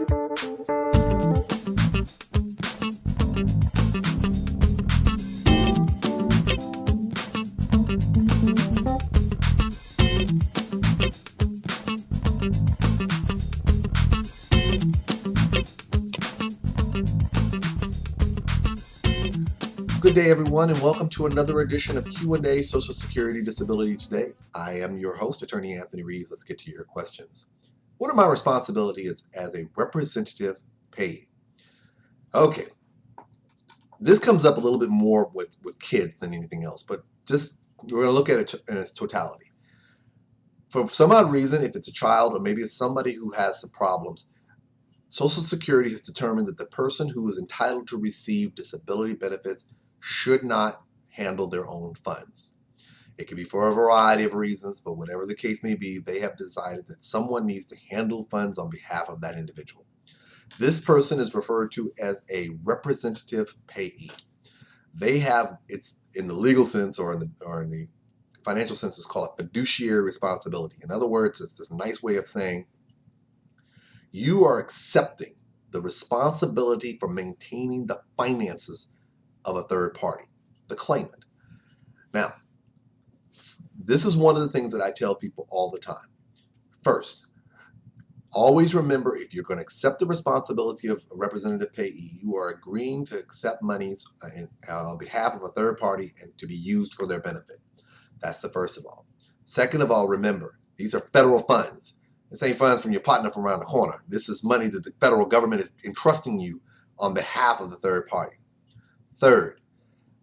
Good day, everyone, and welcome to another edition of Q&A Social Security Disability Today. I am your host, Attorney Anthony Reeves. Let's get to your questions. What are my responsibilities as a representative payee? Okay, this comes up a little bit more with kids than anything else, but just we're going to look at it in its totality. For some odd reason, if it's a child or maybe it's somebody who has some problems, Social Security has determined that the person who is entitled to receive disability benefits should not handle their own funds. It could be for a variety of reasons, but whatever the case may be, they have decided that someone needs to handle funds on behalf of that individual. This person is referred to as a representative payee. They have, it's in the legal sense or in the financial sense, it's called a fiduciary responsibility. In other words, it's this nice way of saying you are accepting the responsibility for maintaining the finances of a third party, the claimant. Now, this is one of the things that I tell people all the time. First, always remember, if you're going to accept the responsibility of a representative payee, you are agreeing to accept monies on behalf of a third party and to be used for their benefit. That's the first of all. Second of all, remember, these are federal funds. This ain't funds from your partner from around the corner. This is money that the federal government is entrusting you on behalf of the third party. Third,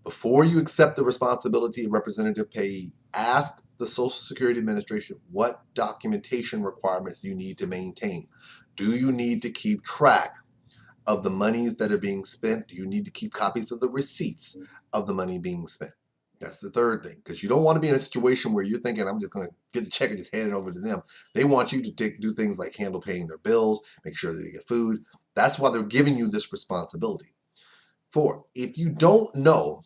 before you accept the responsibility of representative payee, ask the Social Security Administration what documentation requirements you need to maintain. Do you need to keep track of the monies that are being spent? Do you need to keep copies of the receipts of the money being spent? That's the third thing, because you don't want to be in a situation where you're thinking, I'm just going to get the check and just hand it over to them. They want you to do things like handle paying their bills, make sure that they get food. That's why they're giving you this responsibility. 4, if you don't know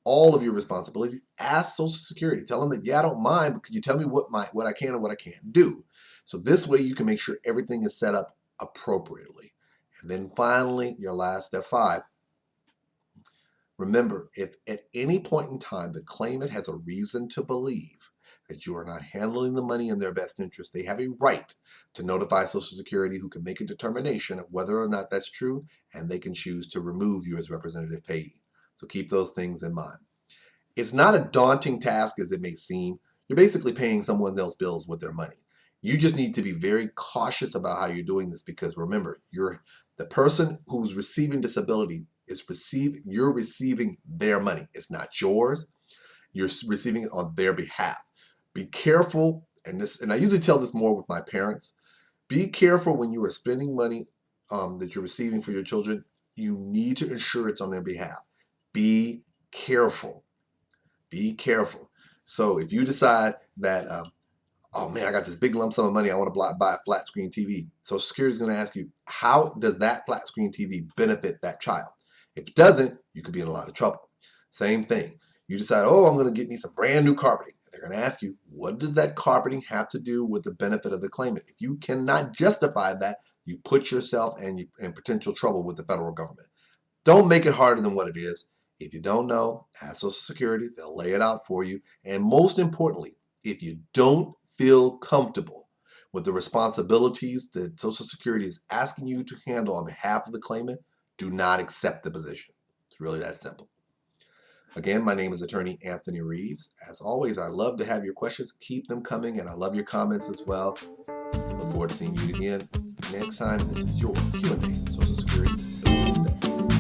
all of your responsibilities, ask Social Security. Tell them that, yeah, I don't mind, but can you tell me what I can and what I can't do? So this way you can make sure everything is set up appropriately. And then finally, your last step 5, remember, if at any point in time the claimant has a reason to believe that you are not handling the money in their best interest, they have a right to notify Social Security, who can make a determination of whether or not that's true, and they can choose to remove you as representative payee. So keep those things in mind. It's not a daunting task as it may seem. You're basically paying someone else's bills with their money. You just need to be very cautious about how you're doing this, because remember, the person who's receiving disability you're receiving their money. It's not yours. You're receiving it on their behalf. Be careful, and I usually tell this more with my parents. Be careful when you are spending money that you're receiving for your children. You need to ensure it's on their behalf. Be careful. Be careful. So if you decide that, oh man, I got this big lump sum of money, I want to buy a flat screen TV. Social Security is going to ask you, how does that flat screen TV benefit that child? If it doesn't, you could be in a lot of trouble. Same thing. You decide, oh, I'm going to get me some brand new carpeting. They're going to ask you, what does that carpeting have to do with the benefit of the claimant? If you cannot justify that, you put yourself in potential trouble with the federal government. Don't make it harder than what it is. If you don't know, ask Social Security. They'll lay it out for you. And most importantly, if you don't feel comfortable with the responsibilities that Social Security is asking you to handle on behalf of the claimant, do not accept the position. It's really that simple. Again, my name is Attorney Anthony Reeves. As always, I love to have your questions. Keep them coming, and I love your comments as well. Look forward to seeing you again next time. This is your Q&A Social Security Disability Today.